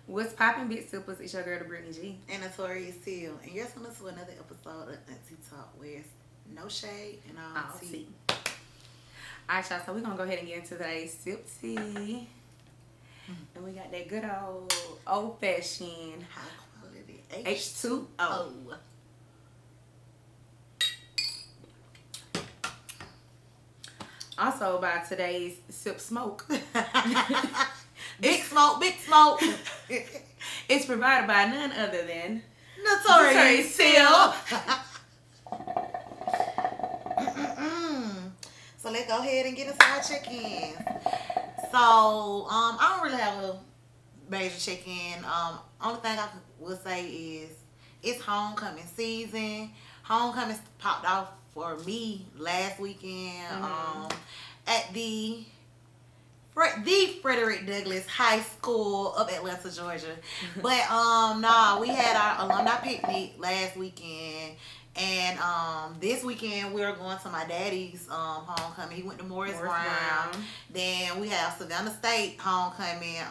What's poppin', big sippers? It's your girl, the Brittany G. And Notorious Seal. And you're listening to another episode of AunTEA Talk where it's no shade and all Oh, tea. see. All right, y'all. So we're gonna go ahead and get into today's sip tea, and we got that good old fashioned High quality H2O. Also, by today's sip smoke, Big smoke, big smoke. it's provided by none other than Notorious Seal. So let's go ahead and get into our check-ins. So, I don't really have a major check-in. Only thing I would say is it's homecoming season. Homecoming popped off for me last weekend at the Frederick Douglass High School of Atlanta, Georgia. But we had our alumni picnic last weekend. And this weekend we're going to my daddy's homecoming. He went to Morris Brown. Then we have Savannah State homecoming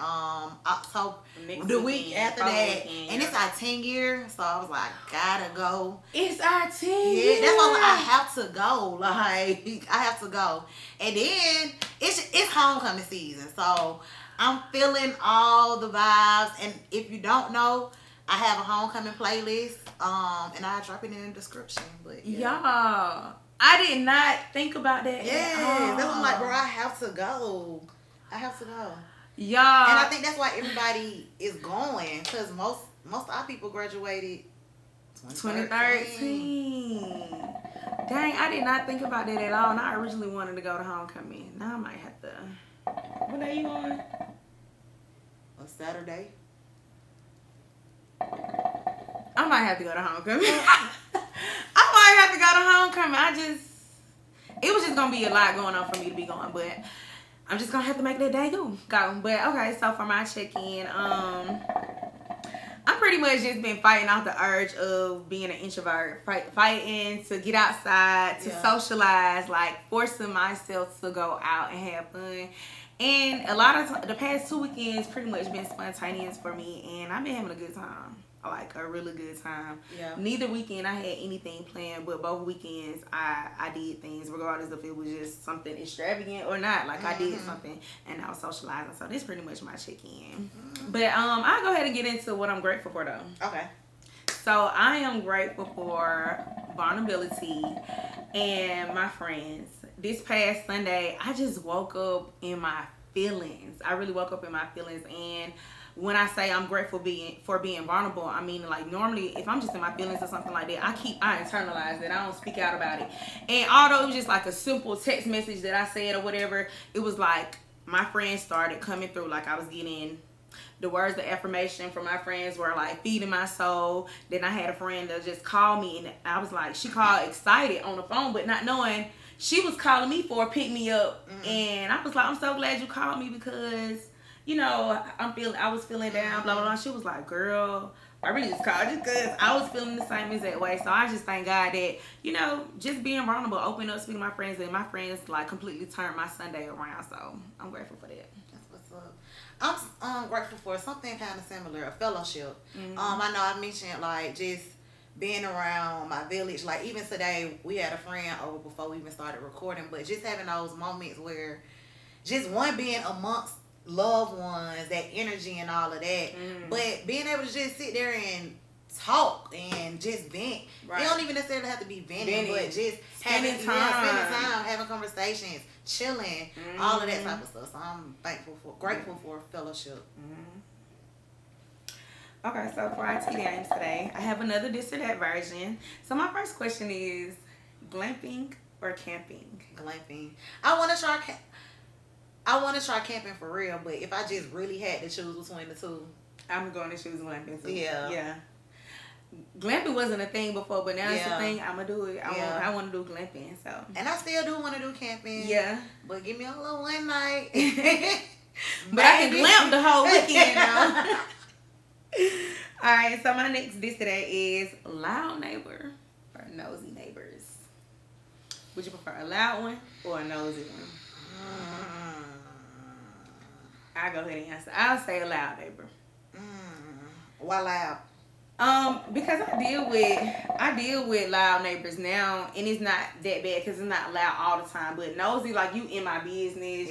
October the week after that. And it's our 10 year, so I was like, gotta go. It's our 10 year. Yeah, that's why I have to go. Like I have to go. And then it's homecoming season, so I'm feeling all the vibes. And if you don't know, I have a homecoming playlist, and I'll drop it in the description. But y'all, I did not think about that. Yeah, that was like, bro, I have to go. I have to go. Y'all, and I think that's why everybody is going, because most of our people graduated 2013. Dang, I did not think about that at all. And I originally wanted to go to homecoming. Now I might have to. What day you going? A Saturday. I might have to go to homecoming. I might have to go to homecoming. It was just gonna be a lot going on for me to be going, but I'm just gonna have to make that day go. But okay, so for my check-in, I'm pretty much just been fighting off the urge of being an introvert, fighting to get outside, to socialize, like forcing myself to go out and have fun. And a lot of the past 2 weekends pretty much been spontaneous for me, and I've been having a good time. Like a really good time. Yeah. Neither weekend I had anything planned, but both weekends I did things, regardless if it was just something extravagant or not. Like I did something and I was socializing. So this is pretty much my check-in. But I'll go ahead and get into what I'm grateful for though. Okay. So I am grateful for vulnerability and my friends. This past Sunday, I just woke up in my feelings. I really woke up in my feelings. And when I say I'm grateful for being vulnerable, I mean, like, normally if I'm just in my feelings or something like that, I internalize it. I don't speak out about it. And although it was just like a simple text message that I said or whatever, it was like my friends started coming through. Like I was getting the words of affirmation from my friends were like feeding my soul. Then I had a friend that just called me, and I was like, she called excited on the phone, but not knowing she was calling me for a pick me up. And I was like, I'm so glad you called me because, you know, I was feeling down, blah, blah, blah. She was like, girl, I really just called you because I was feeling the same exact way. So I just thank God that, you know, just being vulnerable, opening up, speaking to my friends, and my friends, like, completely turned my Sunday around. So I'm grateful for that. That's what's up. I'm grateful for something kind of similar, a fellowship. I know I mentioned, like, just being around my village. Like, even today, we had a friend over before we even started recording, but just having those moments where just one being amongst loved ones, that energy and all of that, but being able to just sit there and talk and just vent. Right. It don't even necessarily have to be venting, but just spending time, having conversations, chilling, all of that type of stuff. So I'm grateful for fellowship. Okay, so for our tea games today, I have another this or that version. So my first question is, glamping or camping? Glamping. I want to try camping for real, but if I just really had to choose between the two, I'm going to choose glamping too. Yeah. Glamping wasn't a thing before, but now it's a thing. I'm gonna do it. I want to do glamping. So. And I still do want to do camping. Yeah. But give me a little one night. But I can glamp the whole weekend though. Alright, so my next dish today is loud neighbor or nosy neighbors. Would you prefer a loud one or a nosy one? I'll go ahead and answer. I'll say a loud neighbor. Why loud? Because I deal with loud neighbors now, and it's not that bad because it's not loud all the time. But nosy, like you in my business,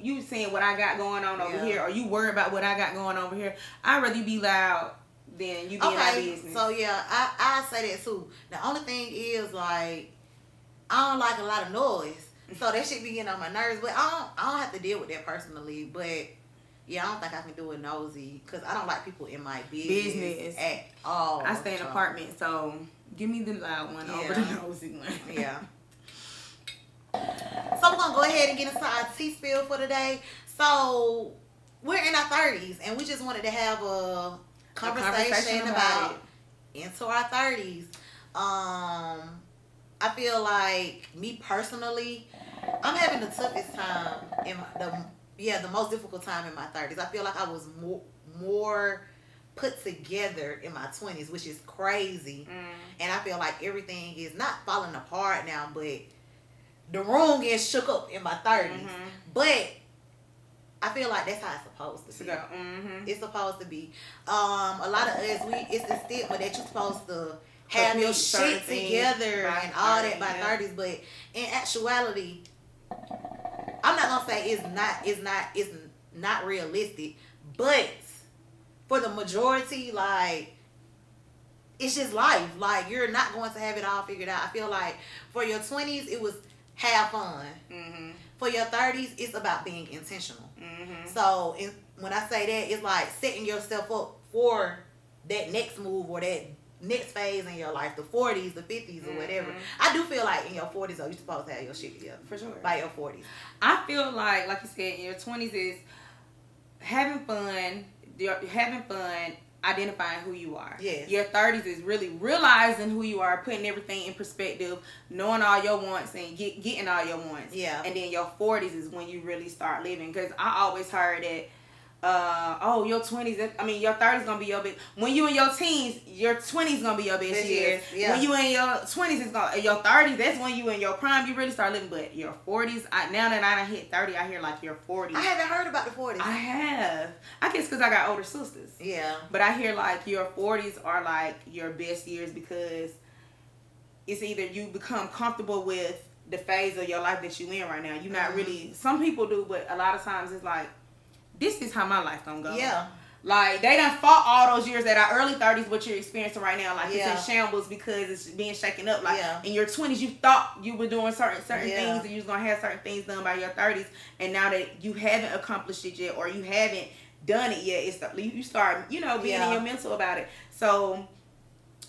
you seeing what I got going on over here, or you worry about what I got going over here. I'd rather you be loud than you be in my business. So yeah, I say that too. The only thing is like I don't like a lot of noise, so that shit be getting on my nerves. But I don't have to deal with that personally, but. Yeah, I don't think I can do it nosy because I don't like people in my business at all. I stay in an apartment, so give me the loud one over the nosy one. Yeah. So we're gonna go ahead and get into our tea spill for today. So we're in our 30s, and we just wanted to have a conversation about into our 30s. I feel like me personally, I'm having the toughest time in the most difficult time in my 30s. I feel like I was more put together in my 20s, which is crazy. And I feel like everything is not falling apart now, but the room gets shook up in my 30s. But I feel like that's how it's supposed to be. It's supposed to be. A lot of us, it's the stigma that you're supposed to have your shit together and all that by 30s. But in actuality, I'm not gonna say it's not realistic, but for the majority, like it's just life. Like you're not going to have it all figured out. I feel like for your 20s, it was have fun. For your 30s, it's about being intentional. So when I say that, it's like setting yourself up for that next move or that next phase in your life, the 40s, the 50s, or whatever. I do feel like in your 40s, though, you're supposed to have your shit together. For sure. By your 40s. I feel like you said, in your 20s is having fun, identifying who you are. Yes. Your 30s is really realizing who you are, putting everything in perspective, knowing all your wants and getting all your wants. Yeah. And then your 40s is when you really start living. Because I always heard that your 20s, your 30s gonna be your big. When you in your teens, your 20s gonna be your best years. Yeah. When you in your 20s, your 30s, that's when you in your prime, you really start living. But your 40s, now that I done hit 30, I hear like your 40s. I haven't heard about the 40s. I have. I guess because I got older sisters. Yeah. But I hear like your 40s are like your best years because it's either you become comfortable with the phase of your life that you in right now. You're not really, some people do, but a lot of times it's like, this is how my life gonna go. Yeah. Like, they done fought all those years at our early 30s, what you're experiencing right now. Like, it's in shambles because it's being shaken up. Like, in your 20s, you thought you were doing certain things and you was gonna have certain things done by your 30s. And now that you haven't accomplished it yet or you haven't done it yet, you start, being in your mental about it. So,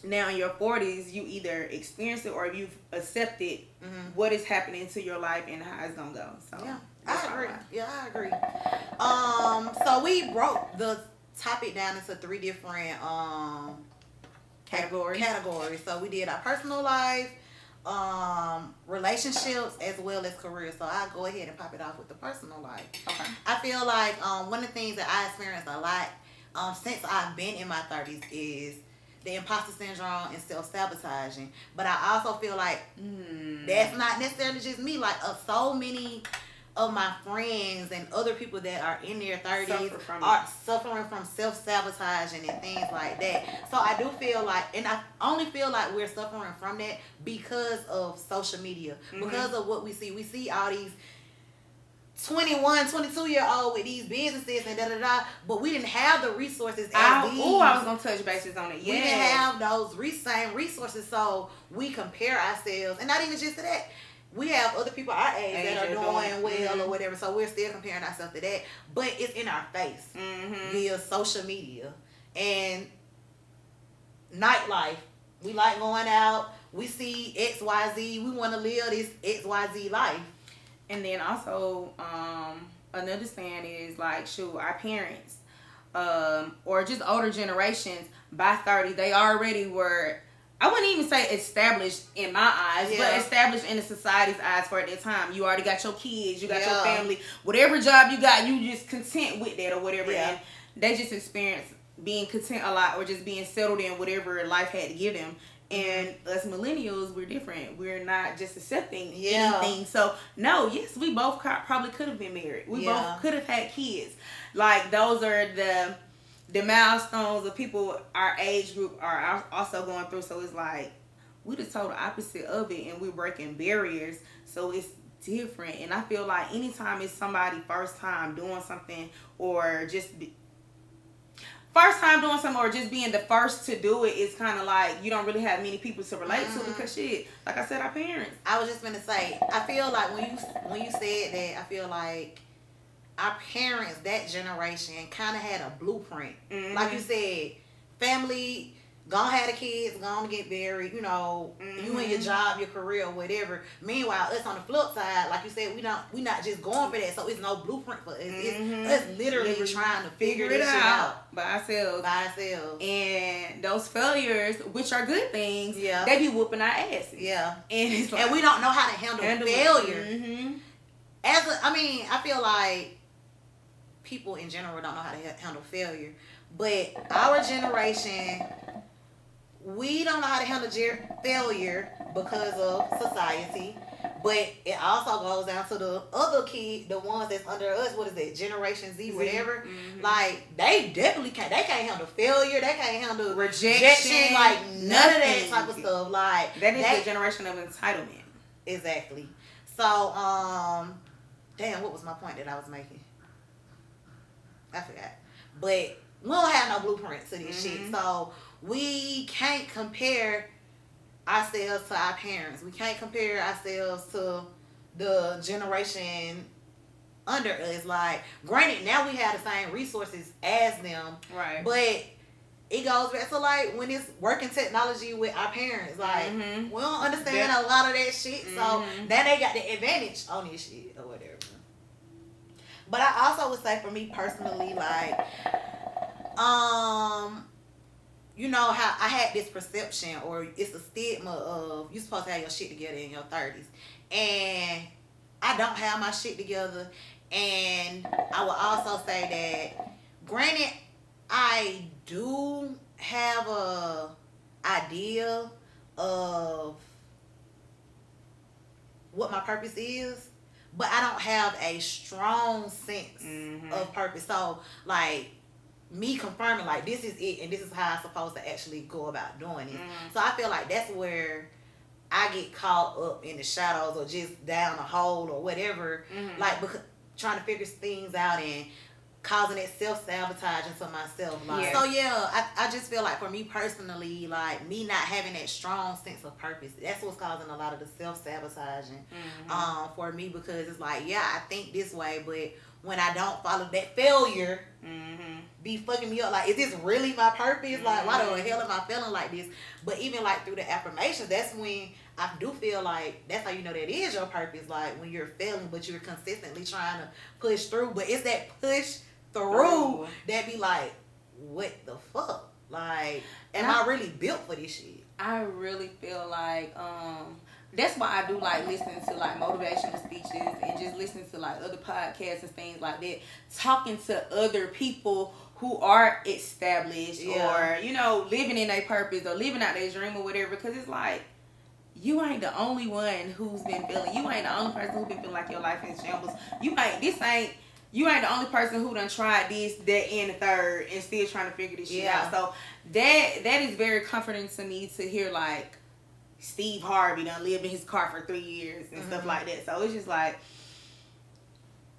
now in your 40s, you either experience it or you've accepted what is happening to your life and how it's gonna go. So, yeah. I agree. Yeah, I agree. So we broke the topic down into 3 different categories. So we did our personal life, relationships, as well as career. So I'll go ahead and pop it off with the personal life. Okay. I feel like one of the things that I experienced a lot since I've been in my 30s is the imposter syndrome and self-sabotaging. But I also feel like that's not necessarily just me. Like so many of my friends and other people that are in their 30s are suffering from self-sabotaging and things like that. So I do feel like, and I only feel like we're suffering from that because of social media, because of what we see. We see all these 21, 22-year-old with these businesses and da-da-da, but we didn't have the resources as these. Oh, I was going to touch bases on it. Yeah. We didn't have those same resources, so we compare ourselves, and not even just to that. We have other people our age that are doing well or whatever, so we're still comparing ourselves to that. But it's in our face via social media and nightlife. We like going out. We see XYZ. We want to live this XYZ life. And then also, another saying is like, our parents or just older generations by 30, they already were, I wouldn't even say established in my eyes, but established in the society's eyes for at that time. You already got your kids, you got your family, whatever job you got, you just content with that or whatever. And they just experienced being content a lot or just being settled in whatever life had to give them. And us millennials, we're different. We're not just accepting anything. So, we both probably could have been married. We both could have had kids. Like, those are the milestones of people our age group are also going through. So it's like we the total opposite of it, and we're breaking barriers. So it's different. And I feel like anytime it's somebody first time doing something, or just first time doing something, or just being the first to do it, it's kind of like you don't really have many people to relate to, because shit, like I said, our parents. I was just gonna say, I feel like when you said that, I feel like our parents, that generation, kind of had a blueprint. Like you said, family, gonna have the kids, gonna get married, you know, you and your job, your career, whatever. Meanwhile, us on the flip side, like you said, we not just going for that, so it's no blueprint for us. It's us literally trying to figure this shit out by ourselves. And those failures, which are good things, they be whooping our asses. Yeah. And it's like, and we don't know how to handle failure. I feel like people in general don't know how to handle failure, but our generation, we don't know how to handle failure because of society. But it also goes down to the other kid, the ones that's under us. What is it, Generation Z, whatever? Like, they definitely can't. They can't handle failure. They can't handle rejection. Like, none of that type of stuff. Like, that is the generation of entitlement. Exactly. So, damn, what was my point that I was making? I forgot. But we don't have no blueprint to this shit. So we can't compare ourselves to our parents. We can't compare ourselves to the generation under us. Like, granted, now we have the same resources as them. Right. But it goes back to, like, when it's working technology with our parents. Like, we don't understand a lot of that shit. So now they got the advantage on this shit or whatever. But I also would say, for me personally, like, you know how I had this perception, or it's a stigma of you supposed to have your shit together in your 30s, and I don't have my shit together. And I would also say that, granted, I do have a idea of what my purpose is, but I don't have a strong sense of purpose. So, like, me confirming, like, this is it and this is how I'm supposed to actually go about doing it. So I feel like that's where I get caught up in the shadows, or just down a hole or whatever, like, because trying to figure things out and causing that self-sabotaging to myself. Like, so yeah, I just feel like, for me personally, like, me not having that strong sense of purpose, that's what's causing a lot of the self-sabotaging for me, because it's like, yeah, I think this way, but when I don't follow, that failure be fucking me up. Like, is this really my purpose? Like, why the hell am I feeling like this? But even, like, through the affirmations, that's when I do feel like that's how you know that is your purpose. Like, when you're failing, but you're consistently trying to push through. But it's that push through that be like, what the fuck? Like, am I really built for this shit? I really feel like that's why I do like listening to like motivational speeches, and just listening to like other podcasts and things like that, talking to other people who are established or, you know, living in their purpose or living out their dream or whatever, because it's like, you ain't the only one who's been feeling, you ain't the only person who's been feeling like your life is shambles. You ain't the only person who done tried this, that, and the third, and still trying to figure this shit out. So that is very comforting to me, to hear, like, Steve Harvey done lived in his car for 3 years and stuff like that. So it's just like,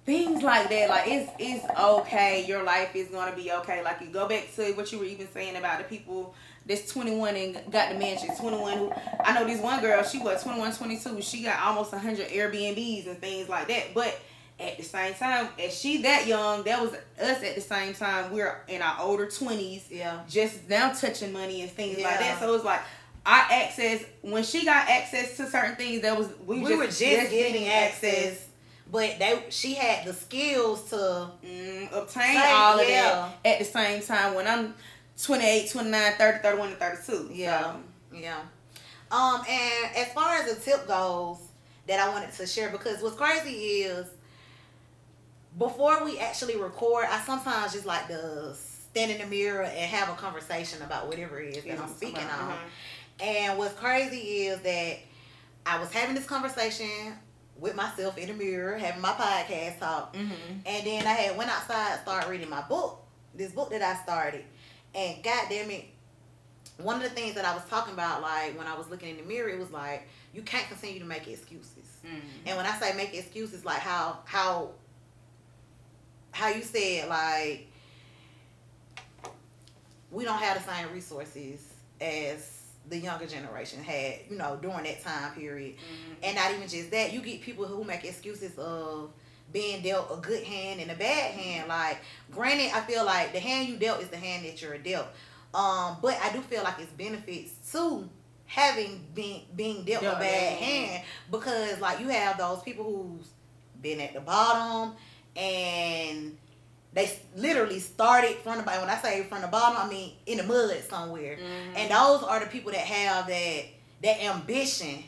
things like that, like, it's okay. Your life is gonna be okay. Like, you go back to what you were even saying about the people that's 21 and got the mansion. 21 who, I know this one girl, she was 21, 22. She got almost 100 Airbnbs and things like that. But at the same time, as she that young, that was us at the same time. We're in our older 20s, just now touching money and things like that. So it's like, our access, when she got access to certain things, that was we were just getting access. But she had the skills to obtain all of that at the same time, when I'm 28, 29, 30, 31, and 32. Yeah. And as far as the tip goes that I wanted to share, because what's crazy is, before we actually record, I sometimes just like to stand in the mirror and have a conversation about whatever it is that I'm speaking on. And what's crazy is that I was having this conversation with myself in the mirror, having my podcast talk, and then I had went outside, started reading my book, this book that I started, and goddamn it, one of the things that I was talking about, like when I was looking in the mirror, it was like you can't continue to make excuses. And when I say make excuses, like how you said, like we don't have the same resources as the younger generation had, you know, during that time period. And not even just that, you get people who make excuses of being dealt a good hand and a bad hand. Like, granted, I feel like the hand you dealt is the hand that you're dealt. But I do feel like it's benefits to having being dealt a bad hand, because like you have those people who's been at the bottom and they literally started from the bottom. When I say from the bottom, I mean in the mud somewhere. And those are the people that have that ambition.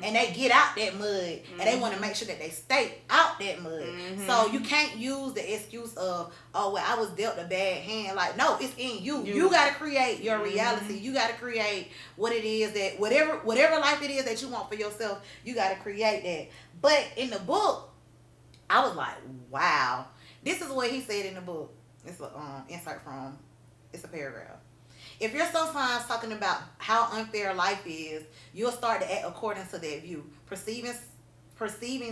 And they get out that mud, and they want to make sure that they stay out that mud. So you can't use the excuse of, oh, well, I was dealt a bad hand. Like, no, it's in you. You got to create your reality. You got to create what it is that, whatever life it is that you want for yourself, you got to create that. But in the book, I was like, wow. This is what he said in the book. It's an insert from, it's a paragraph. If you're sometimes talking about how unfair life is, you'll start to act according to that view. Perceiving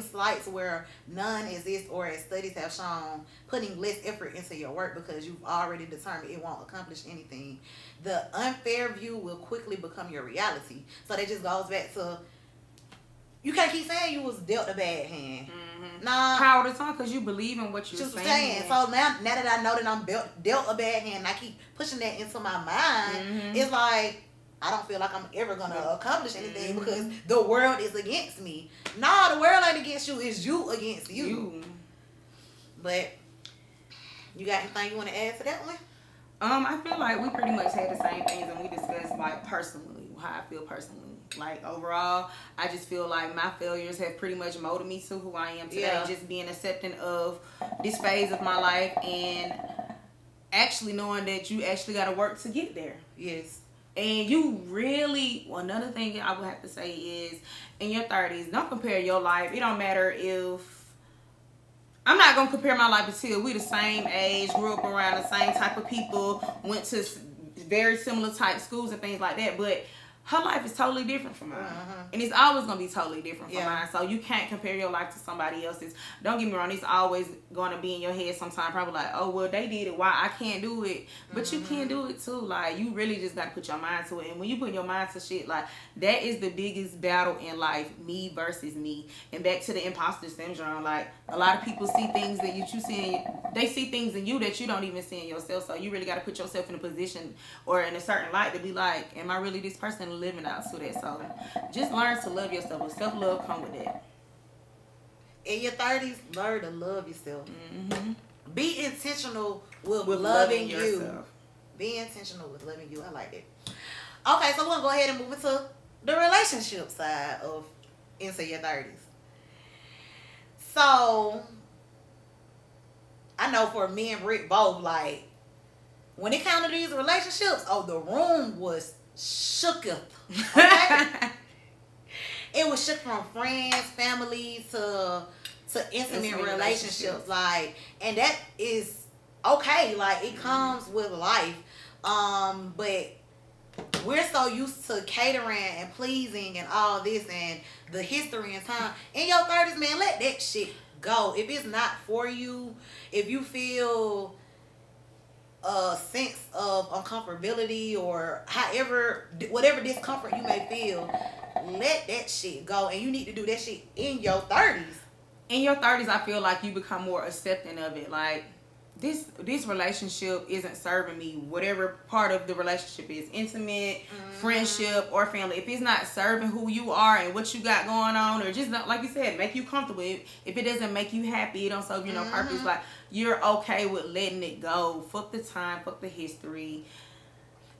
slights where none exist, or as studies have shown, putting less effort into your work because you've already determined it won't accomplish anything. The unfair view will quickly become your reality. So that just goes back to, you can't keep saying you was dealt a bad hand. Nah, power to talk because you believe in what you're saying. So now that I know that I'm dealt a bad hand, and I keep pushing that into my mind, it's like I don't feel like I'm ever gonna accomplish anything because the world is against me. Nah, the world ain't against you. It's you against you. But you got anything you want to add to that one? I feel like we pretty much had the same things, and we discussed like personally how I feel personally. Like overall, I just feel like my failures have pretty much molded me to who I am today. Just being accepting of this phase of my life, and actually knowing that you actually got to work to get there. Yes. And you really, another thing I would have to say is, in your 30s, don't compare your life. It don't matter if, I'm not going to compare my life until we the same age, grew up around the same type of people, went to very similar type schools and things like that, but her life is totally different from mine. And it's always going to be totally different from mine. So you can't compare your life to somebody else's. Don't get me wrong. It's always going to be in your head sometimes. Probably like, oh, well, they did it. Why I can't do it? But you can do it too. Like, you really just got to put your mind to it. And when you put your mind to shit, like, that is the biggest battle in life. Me versus me. And back to the imposter syndrome. Like, a lot of people see things that you see. They see things in you that you don't even see in yourself. So you really got to put yourself in a position or in a certain light to be like, am I really this person? Living out to that. So just learn to love yourself. Self-love come with that. In your 30s, learn to love yourself. Be intentional with loving you. Yourself. Be intentional with loving you. I like it. Okay, so we're going to go ahead and move into the relationship side of into your 30s. So I know for me and Rick both, like, when it comes to these relationships, the room was shooketh. Okay? It was shook from friends, family to intimate relationships. Like, and that is okay. Like, it comes with life. But we're so used to catering and pleasing and all this and the history and time. In your 30s, man, let that shit go. If it's not for you, if you feel a sense of uncomfortability or whatever discomfort you may feel, let that shit go. And you need to do that shit in your 30s. In your 30s, I feel like you become more accepting of it. Like, this relationship isn't serving me. Whatever part of the relationship is, intimate, friendship, or family. If it's not serving who you are and what you got going on, or just not, like you said, make you comfortable. If it doesn't make you happy, it don't serve you no purpose. Like, you're okay with letting it go. Fuck the time, fuck the history.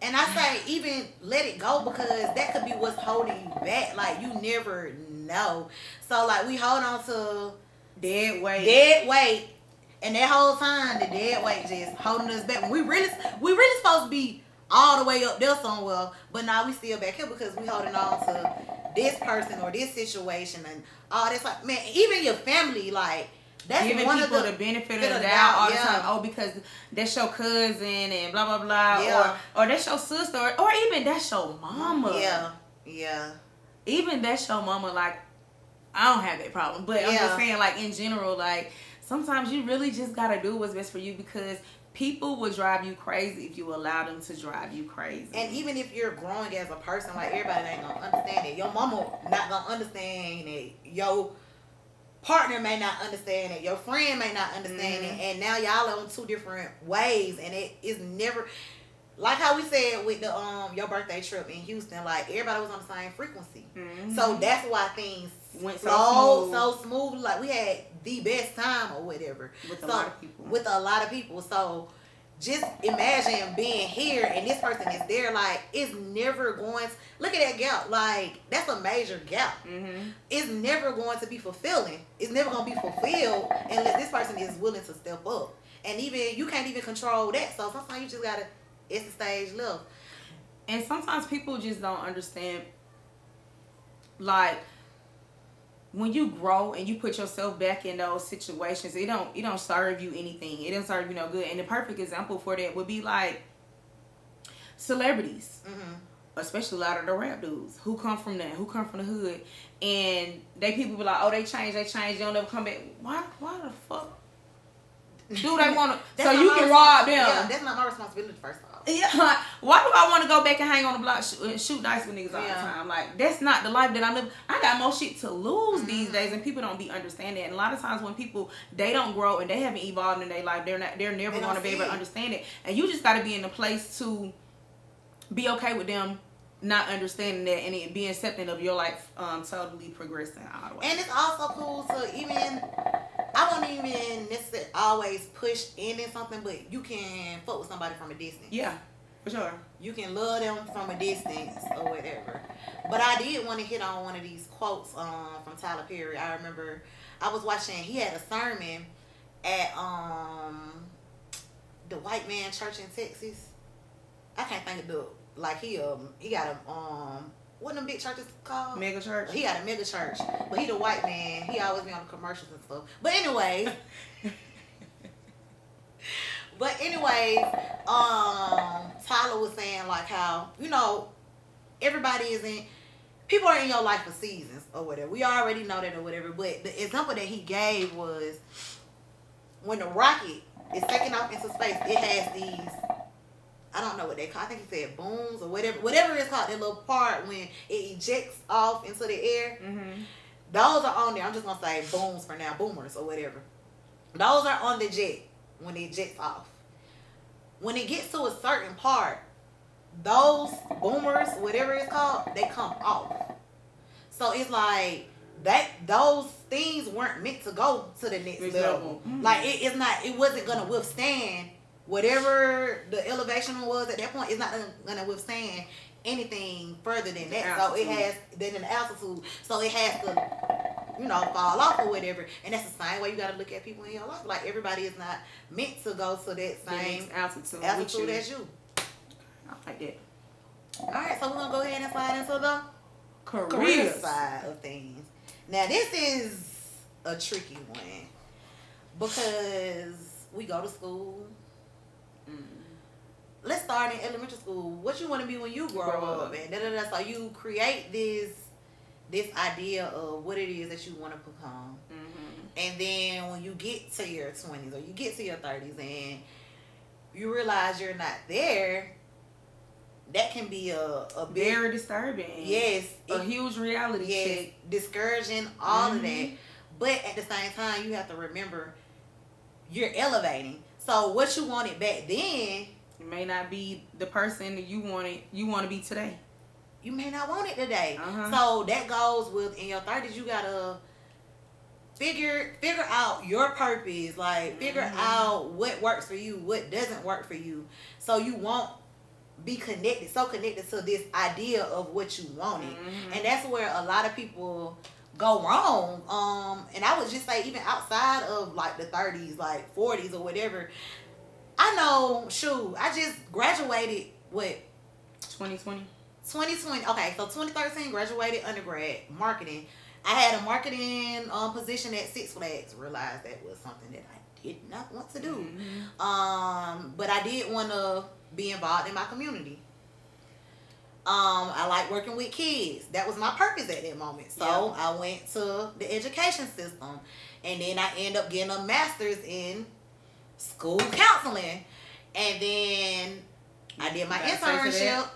And I say even let it go, because that could be what's holding you back. Like, you never know. So like, we hold on to dead weight. And that whole time, the dead weight just holding us back. We really supposed to be all the way up there somewhere, but now we still back here because we holding on to this person or this situation and all this. Like, man, even your family, like, That's giving one people of the benefit of the doubt all the time. Oh, because that's your cousin and blah blah blah, Yeah. or that's your sister, or even that's your mama. Yeah. Even that's your mama. Like, I don't have that problem, but I'm just saying, like, in general, like, sometimes you really just gotta do what's best for you, because people will drive you crazy if you allow them to drive you crazy. And even if you're growing as a person, like, everybody ain't gonna understand it. Your mama not gonna understand it. Your partner may not understand it. Your friend may not understand it. And now y'all are on two different ways, and it is never, like how we said with the your birthday trip in Houston, like, everybody was on the same frequency. So that's why things went so smooth. Like, we had the best time or whatever. With a lot of people. With a lot of people. So just imagine being here and this person is there. Like, it's never going to, look at that gap. Like, that's a major gap. It's never going to be fulfilling. It's never going to be fulfilled unless this person is willing to step up. And even, you can't even control that. So sometimes you just got to, it's the stage left. And sometimes people just don't understand, like, when you grow and you put yourself back in those situations, it don't serve you anything. It don't serve you no good. And the perfect example for that would be like celebrities, especially a lot of the rap dudes who come from that, who come from the hood, and people be like, oh, they changed, they'll never come back. Why the fuck do they want to? So you can rob them. Yeah, that's not my responsibility, first of all. Yeah, like, why do I want to go back and hang on the block and shoot dice with niggas all the time? Like, that's not the life that I live. I got more shit to lose these days, and people don't be understanding it. And a lot of times when people, they don't grow and they haven't evolved in their life, they're never going to be able to understand it. And you just got to be in a place to be okay with them not understanding that, and it being accepting of your life totally progressing all the way. And it's also cool to even, I won't even necessarily always push in something, but you can fuck with somebody from a distance. Yeah, for sure. You can love them from a distance or whatever. But I did want to hit on one of these quotes from Tyler Perry. I remember I was watching, he had a sermon at the White Man Church in Texas. I can't think of the, like, he got a what them big churches called? Mega church. He got a mega church, but he the white man. He always be on the commercials and stuff. But anyways, Tyler was saying, like, how, you know, people are in your life for seasons or whatever. We already know that or whatever. But the example that he gave was when the rocket is taking off into space, it has these, I don't know what they call, I think he said booms or whatever it's called, that little part when it ejects off into the air. Those are on there. I'm just going to say booms for now, boomers or whatever. Those are on the jet when it jets off. When it gets to a certain part, those boomers, whatever it's called, they come off. So it's like those things weren't meant to go to the next level. Like, it wasn't going to withstand whatever the elevation was at that point. It's not going to withstand anything further than that. Altitude. So it has, than an altitude. So it has to, you know, fall off or whatever. And that's the same way you got to look at people in your life. Like, everybody is not meant to go to that same altitude as you. I like that. All right, so we're going to go ahead and slide into the career side of things. Now, this is a tricky one because we go to school. Let's start in elementary school. What you want to be when you grow up, and So you create this idea of what it is that you want to become, and then when you get to your 20s or you get to your 30s and you realize you're not there, that can be a big, very disturbing. Yes, a huge reality check. Discouraging, all of that. But at the same time, you have to remember you're elevating. So what you wanted back then, it may not be the person that you want to be today. You may not want it today. So that goes with, in your 30s, you gotta figure out your purpose. Like, figure out what works for you, what doesn't work for you, so you won't be connected to this idea of what you wanted. And that's where a lot of people go wrong. And I would just say, even outside of like the 30s, like 40s or whatever, I know, I just graduated, what? 2020. 2020. Okay, so 2013, graduated undergrad marketing. I had a marketing position at Six Flags. Realized that was something that I did not want to do. But I did want to be involved in my community. I like working with kids. That was my purpose at that moment. So I went to the education system, and then I ended up getting a master's in school counseling, and then I did my internship.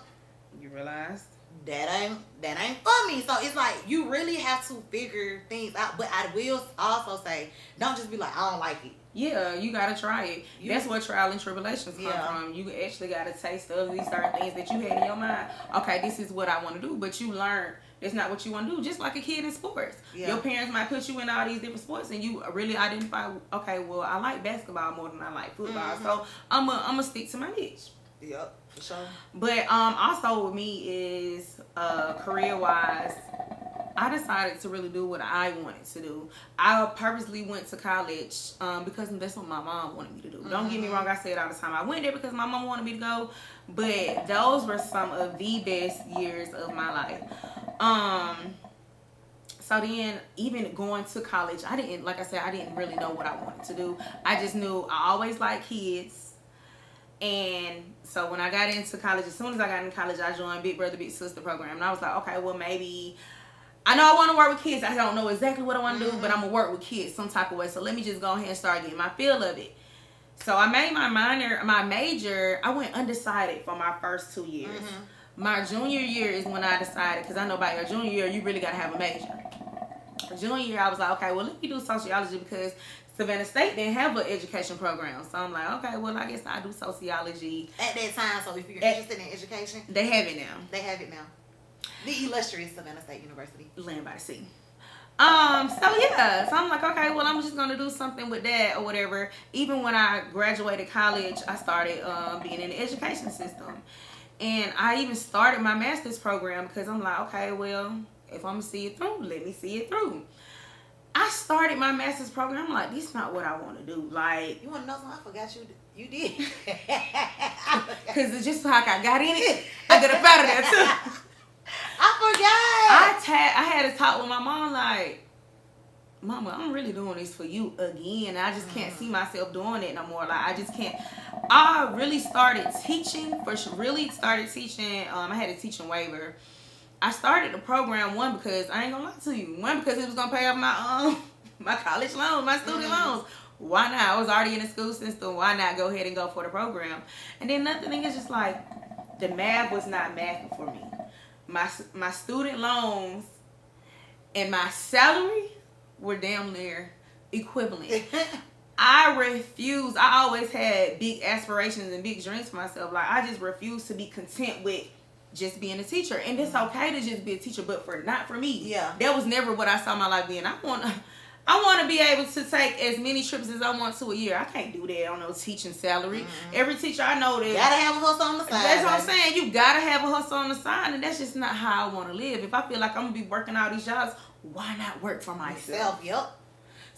You realized that ain't for me. So it's like you really have to figure things out. But I will also say, don't just be like, I don't like it. Yeah, you gotta try it. That's where trial and tribulations come from. You actually gotta taste of these certain things that you had in your mind. Okay, this is what I want to do, but you learn that's not what you want to do. Just like a kid in sports, your parents might put you in all these different sports, and you really identify. Okay, well, I like basketball more than I like football, so I'm a stick to my niche. Yep, for sure. But also with me is career wise, I decided to really do what I wanted to do. I purposely went to college because that's what my mom wanted me to do. Don't get me wrong, I say it all the time. I went there because my mom wanted me to go, but those were some of the best years of my life. So then, even going to college, I didn't really know what I wanted to do. I just knew I always liked kids. And so when I got into college, as soon as I got into college, I joined Big Brother, Big Sister program. And I was like, okay, well, maybe I know I want to work with kids. I don't know exactly what I want to do, but I'm going to work with kids some type of way. So let me just go ahead and start getting my feel of it. So I made my major, I went undecided for my first 2 years. My junior year is when I decided, because I know by your junior year, you really got to have a major. Junior year, I was like, okay, well, let me do sociology because Savannah State didn't have an education program. So I'm like, okay, well, I guess I'll do sociology. At that time, so if you're interested in education. They have it now. They have it now. The illustrious Savannah State University. Land by the sea. So I'm like, okay, well, I'm just gonna do something with that or whatever. Even when I graduated college, I started being in the education system. And I even started my master's program because I'm like, okay, well, if I'm gonna see it through, let me see it through. I started my master's program. I'm like, this is not what I want to do. Like, you want to know something? I forgot you did. Because it's just like I got in it. I got up out of there too. I forgot. I had a talk with my mom like, Mama, I'm really doing this for you again. I just can't see myself doing it no more. Like, I just can't. I really started teaching. I had a teaching waiver. I started the program, one, because I ain't gonna lie to you. One, because it was gonna pay off my my college loans, my student loans. Why not? I was already in the school system. Why not go ahead and go for the program? And then another thing is just like, the math was not mathing for me. My student loans and my salary were damn near equivalent. I refused. I always had big aspirations and big dreams for myself. Like, I just refused to be content with just being a teacher. And it's okay to just be a teacher, but not for me. Yeah. That was never what I saw my life being. I want to be able to take as many trips as I want to a year. I can't do that on no teaching salary. Every teacher I know that gotta have a hustle on the side. That's what I'm saying. You gotta have a hustle on the side, and that's just not how I want to live. If I feel like I'm gonna be working all these jobs, why not work for myself? Yep.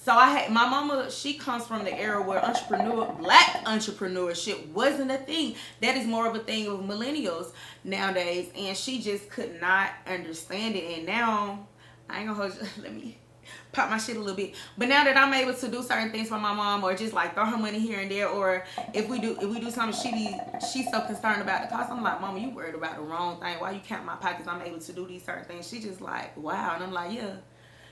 So my mama, she comes from the era where black entrepreneurship wasn't a thing. That is more of a thing of millennials nowadays, and she just could not understand it. And now, I ain't gonna hold you, let me pop my shit a little bit. But now that I'm able to do certain things for my mom, or just like throw her money here and there, or if we do something, she's so concerned about the cost. I'm like, Mama, you worried about the wrong thing. Why you count my pockets? I'm able to do these certain things. She just like, wow. And I'm like, yeah.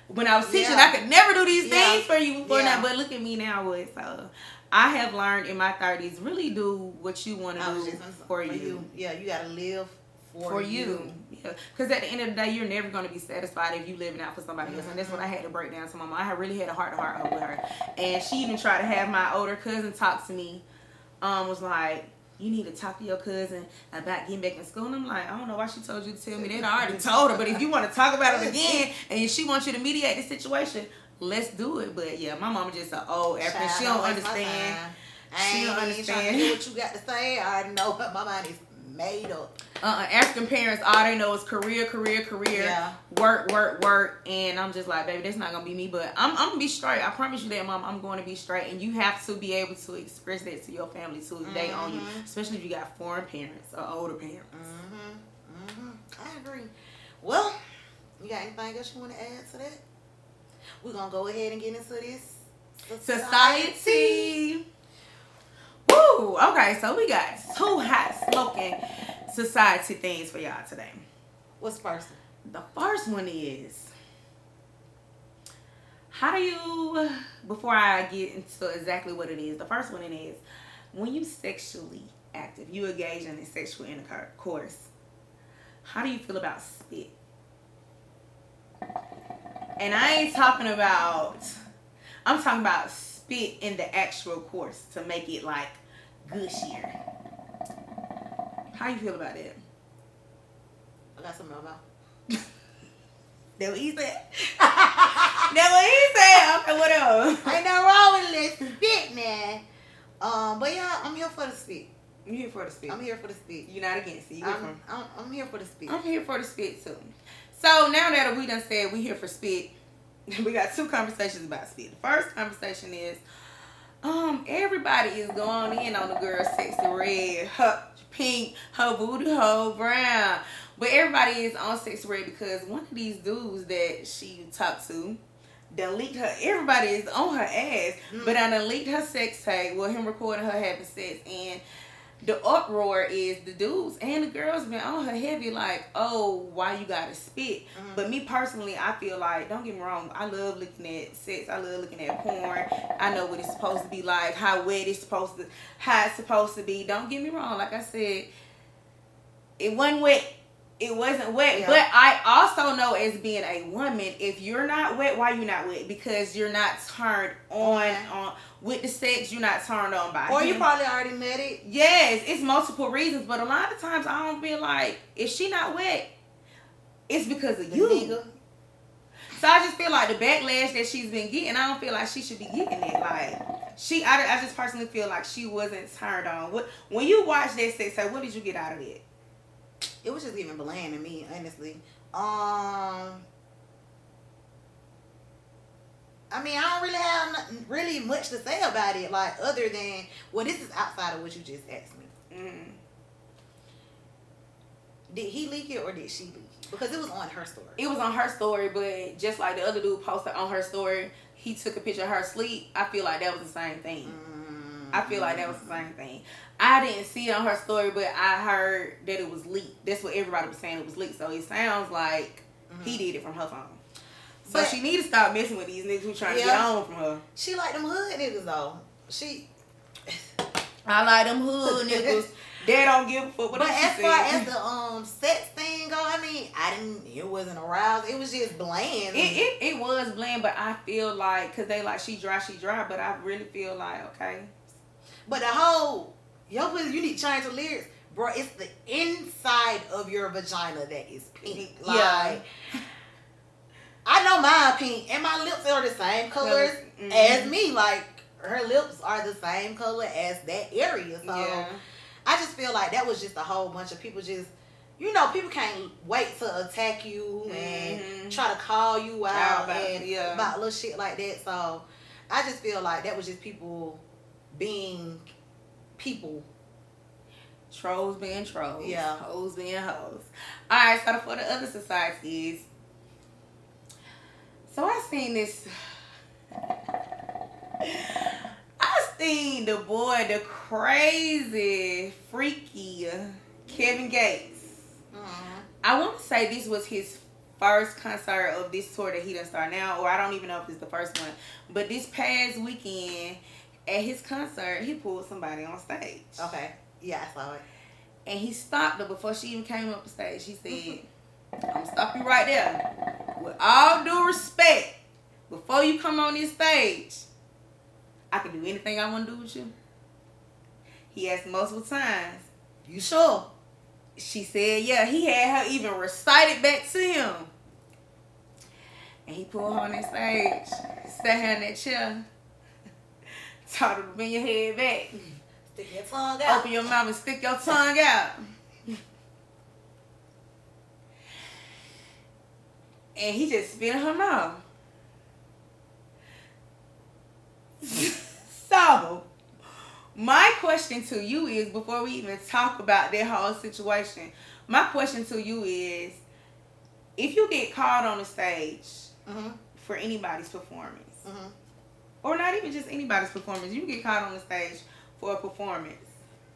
When I was teaching, I could never do these things for you before now. But look at me now. So I have learned in my 30s, really do what you want to do for you. Yeah, you got to live for you. Yeah, because at the end of the day, you're never going to be satisfied if you living out for somebody else. And that's what I had to break down to my mom. I really had a heart-to-heart with her. And she even tried to have my older cousin talk to me. Was like, you need to talk to your cousin about getting back in school. And I'm like, I don't know why she told you to tell me that. I already told her. But if you want to talk about it again and if she wants you to mediate the situation, let's do it. But yeah, my mama just an old African. She don't understand. She don't understand. Trying to hear what you got to say. I already know what my mind is made up. African parents, all they know is career, work. And I'm just like, baby, that's not going to be me. But I'm going to be straight. I promise you that, Mom. I'm going to be straight. And you have to be able to express that to your family, too, if they own you. Especially if you got foreign parents or older parents. I agree. Well, you got anything else you want to add to that? We're gonna go ahead and get into this Society. Woo! Okay, so we got 2 hot smoking society things for y'all today. What's the first one? The first one is, how do you, before I get into exactly what it is, the first one is, when you sexually active, you engage in sexual intercourse, how do you feel about spit? And I ain't talking about, I'm talking about spit in the actual course to make it like gushier. How you feel about that? I got something about. That what he said? That what he said? Okay, what else? Ain't nothing wrong with this spit, man. But yeah, I'm here for the spit. You here for the spit? I'm here for the spit. You're not against it. I'm here for the spit. I'm here for the spit too. So now that we done said we here for spit, we got 2 conversations about spit. The first conversation is, everybody is going in on the girl sexy red, her pink, her booty hole brown. But everybody is on sexy red because one of these dudes that she talked to done leaked her. Everybody is on her ass, but I done leaked her sex tape with him recording her having sex, and the uproar is the dudes and the girls been on her heavy like, oh, why you gotta spit? But me personally, I feel like, don't get me wrong, I love looking at sex, I love looking at porn, I know what it's supposed to be like, how wet it's supposed to, how it's supposed to be. Don't get me wrong, like I said, it wasn't wet. It wasn't wet, yeah. But I also know as being a woman, if you're not wet, why you not wet? Because you're not turned on with the sex. You're not turned on by or him. You probably already met it. Yes, it's multiple reasons, but a lot of times I don't feel like if she not wet, it's because of you. Nigga. So I just feel like the backlash that she's been getting, I don't feel like she should be getting it. Like I just personally feel like she wasn't turned on. When you watch that sex, so what did you get out of it? It was just even bland to me, honestly. I mean, I don't really have really much to say about it, like other than, well, this is outside of what you just asked me. Did he leak it or did she leak it? Because it was on her story. It was on her story, but just like the other dude posted on her story, he took a picture of her sleep. I feel like that was the same thing. I feel like that was the same thing. I didn't see it on her story, but I heard that it was leaked. That's what everybody was saying, it was leaked. So it sounds like he did it from her phone. So but she need to stop messing with these niggas who trying to get on from her. She like them hood niggas though. I like them hood niggas. They don't give a fuck. But as far as the sex thing go, I mean, it wasn't aroused. It was just bland. It was bland, but I feel like, cause they like she dry, but I really feel like okay. But the whole, you need to change the lyrics. Bro, it's the inside of your vagina that is pink. Like, yeah. I know mine pink, and my lips are the same colors as me. Like, her lips are the same color as that area. So, yeah. I just feel like that was just a whole bunch of people just, people can't wait to attack you and try to call you out about little shit like that. So, I just feel like that was just people being people. Trolls being trolls. Yeah. Hoes being hoes. Alright, so for the other societies. So I seen this. I seen the boy, the crazy, freaky Kevin Gates. I want to say this was his first concert of this tour that he done start now, or I don't even know if it's the first one. But this past weekend, at his concert, he pulled somebody on stage. Okay. Yeah, I saw it. And he stopped her before she even came up the stage. He said, I'm going to stop you right there. With all due respect, before you come on this stage, I can do anything I want to do with you. He asked multiple times, you sure? She said, yeah. He had her even recite it back to him. And he pulled her on that stage, sat her in that chair, told her to bring your head back. Stick your tongue out. Open your mouth and stick your tongue out. And he just spit in her mouth. So, my question to you is, before we even talk about that whole situation, my question to you is, if you get called on the stage for anybody's performance, Mm-hmm. or not even just anybody's performance, you get caught on the stage for a performance,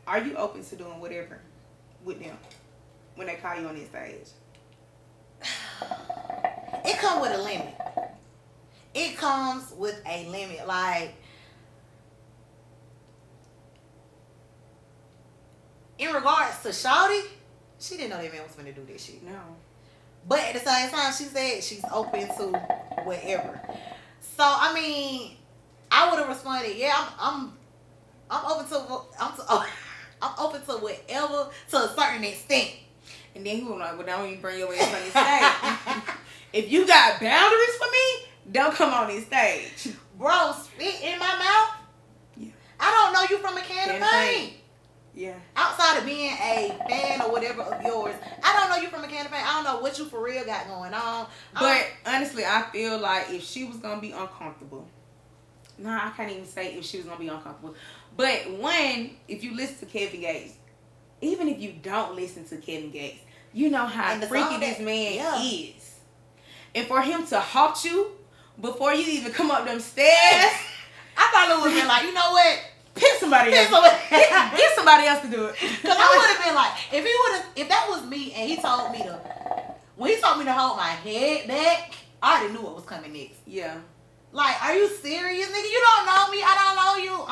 are you open to doing whatever with them when they call you on this stage? It comes with a limit. It comes with a limit. Like, in regards to Shawty, she didn't know that man was going to do this shit. No. But at the same time, she said she's open to whatever. So, I mean, I would have responded, yeah, I'm open to I'm open to whatever to a certain extent. And then he was like, well, don't even bring your ass on this stage. If you got boundaries for me, don't come on this stage. Bro, spit in my mouth? Yeah. I don't know you from a can of paint. Yeah. Outside of being a fan or whatever of yours, I don't know you from a can of paint. I don't know what you for real got going on. But honestly, I feel like if she was going to be uncomfortable, I can't even say if she was going to be uncomfortable. But one, if you listen to Kevin Gates, even if you don't listen to Kevin Gates, you know how freaky this man is. And for him to halt you before you even come up them stairs, I probably would have been like, you know what? Pick somebody else. Get somebody else to do it. Because I would have been like, if that was me and he told me when he told me to hold my head back, I already knew what was coming next. Yeah. Like, are you serious, nigga? You don't know me. I don't know you.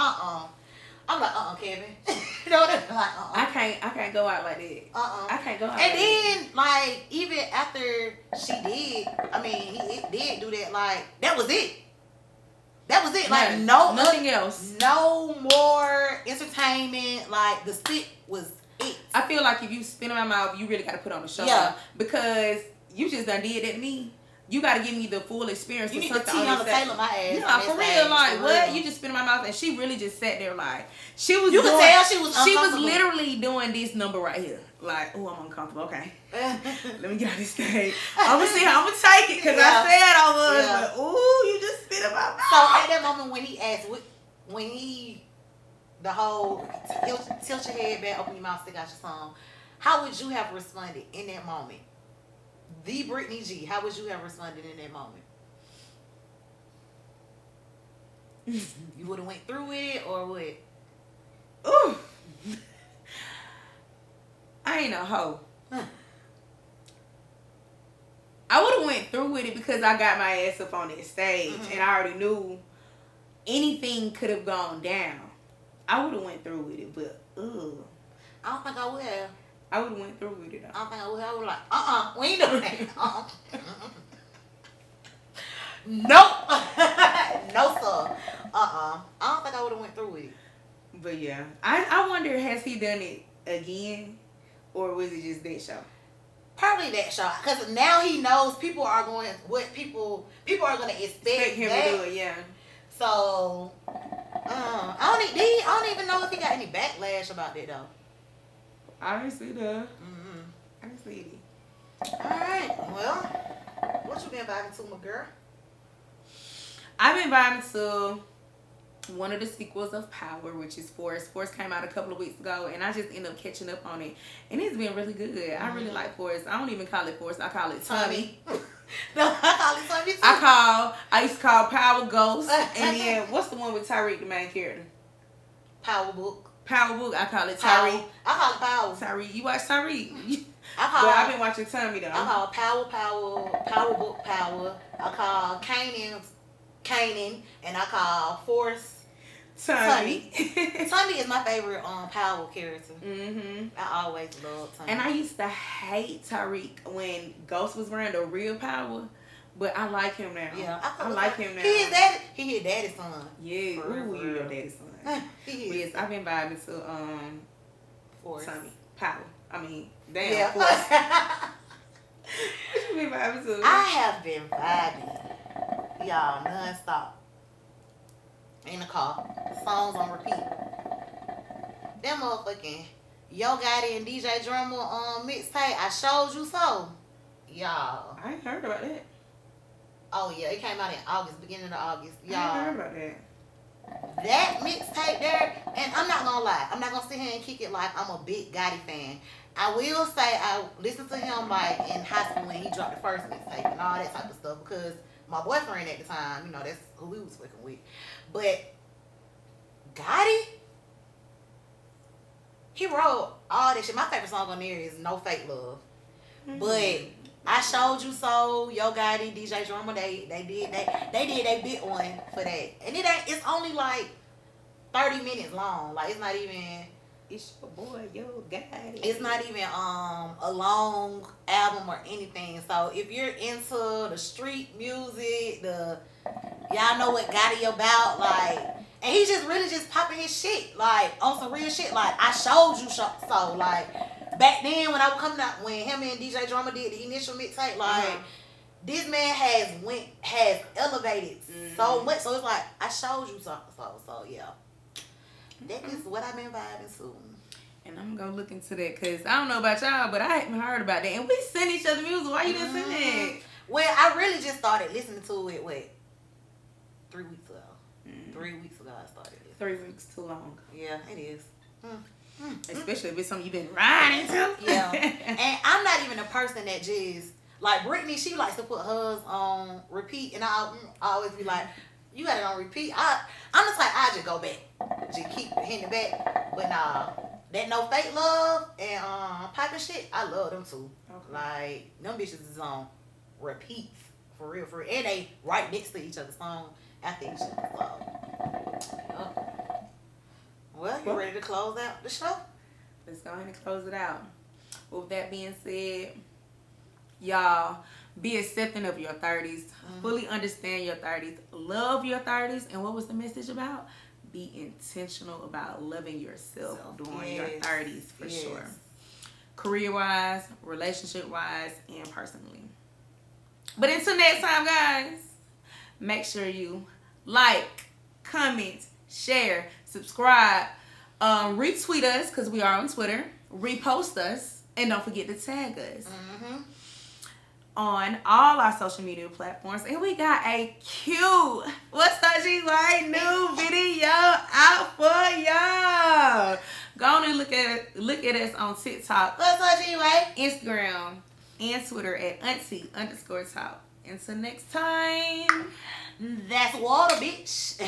I'm like, Kevin. You know what I mean? Like, I can't go out like that. I can't go out. And then, like, even after she did, I mean, he did do that. Like, that was it. That was it. Like, nothing else. No more entertainment. Like, the spit was it. I feel like if you spit in my mouth, you really got to put on a show. Yeah. Because you just done did that to me. You got to give me the full experience. You need to Taylor my ass. Yeah, for real. Like, what? You just spit in my mouth, and she really just sat there like she was. You could tell she was uncomfortable. She was literally doing this number right here. Like, oh, I'm uncomfortable. Okay, let me get on this stage. I'm gonna see how I'm gonna take it because I said I was. Yeah. But ooh, you just spit in my mouth. So at that moment when he asked, the whole tilt your head back, open your mouth, stick out your tongue, how would you have responded in that moment? The Brittany G, how would you have responded in that moment? You would have went through with it or what? Ooh. I ain't a hoe. I would have went through with it because I got my ass up on that stage and I already knew anything could have gone down. I would have went through with it, but I don't think I would have. I would have went through with it though. I don't think I would have. I would like, we ain't doing that. Nope. No sir. I don't think I would have went through with it. But yeah. I wonder, has he done it again? Or was it just that show? Probably that show. Because now he knows people are going to expect him that. to do it, yeah. So I don't even know if he got any backlash about that though. I didn't see that. I didn't see it. Alright. Well, what you been vibing to, my girl? I've been vibing to one of the sequels of Power, which is Force. Force came out a couple of weeks ago, and I just ended up catching up on it. And it's been really good. I really like Force. I don't even call it Force. I call it Tommy. No, I call it Tommy too. I used to call Power Ghost. And then, what's the one with Tyreek, the main character? Power Book. Power Book, I call it Tyreek. I call it Power. Tyreek. You watch Tyreek? But I've been watching Tommy though. I call Power Book Power. I call Kanan, and I call Force Tommy. Tommy is my favorite Power character. I always loved Tommy. And I used to hate Tyreek when Ghost was wearing the real Power. But I like him now. Yeah, I like him now. He his daddy's son. Yeah, ooh, your daddy's son. Yes, I've been vibing to Force. Tommy. Power. I mean, damn, yeah. Force. What you been vibing to? I have been vibing, y'all, non-stop. In the car. Songs on repeat. Them motherfucking Yo Gotti and DJ Drummer mixtape, I Showed You So. Y'all. I ain't heard about that. Oh yeah, it came out in August, beginning of August. Y'all. I ain't heard about that. That mixtape there, and I'm not gonna lie, I'm not gonna sit here and kick it like I'm a big Gotti fan. I will say I listened to him like in high school when he dropped the first mixtape and all that type of stuff because my boyfriend at the time. You know, that's who we was fucking with. But Gotti, he wrote all that shit. My favorite song on there is No Fake Love. But I Showed You So, Yo Gotti, DJ Drummer, they did they bit one for that. And it's only like 30 minutes long. Like, it's not even, It's your boy, Yo Gotti. it's not even a long album or anything. So if you're into the street music, y'all know what Gotti about, like, and he's just really just popping his shit, like, on some real shit, like, I showed you so, like, back then when I was coming out, when him and DJ Drummer did the initial mixtape, like, this man has elevated so much, so it's like, I showed you so yeah. That is what I've been vibing to. And I'm gonna look into that because I don't know about y'all, but I haven't heard about that. And we send each other music. Why you didn't send it? Well, I really just started listening to it, 3 weeks ago. 3 weeks ago I started listening. 3 weeks too long. Yeah, it is. Especially if it's something you've been riding to. Yeah. And I'm not even a person that just, like Brittany, she likes to put hers on repeat, and I always be like, you got it on repeat. I'm the type, I just go back. Just keep hitting it back. But nah, that No Fake Love and Pipe and shit, I love them too. Okay. Like, them bitches is on repeat. For real. And they right next to each other's song after each other. So, yeah. Well, you ready to close out the show? Let's go ahead and close it out. With that being said, y'all, be accepting of your 30s. Fully understand your 30s. Love your 30s. And what was the message about? Be intentional about loving yourself during your 30s for sure. Career-wise, relationship-wise, and personally. But until next time, guys, make sure you like, comment, share, subscribe, retweet us because we are on Twitter, repost us, and don't forget to tag us on all our social media platforms. And we got a cute What's Up G-Way new video out for y'all. Go on and look at us on TikTok, What's Up G-Way, Instagram, and Twitter at AunTEA_talk. Until next time, that's water, bitch.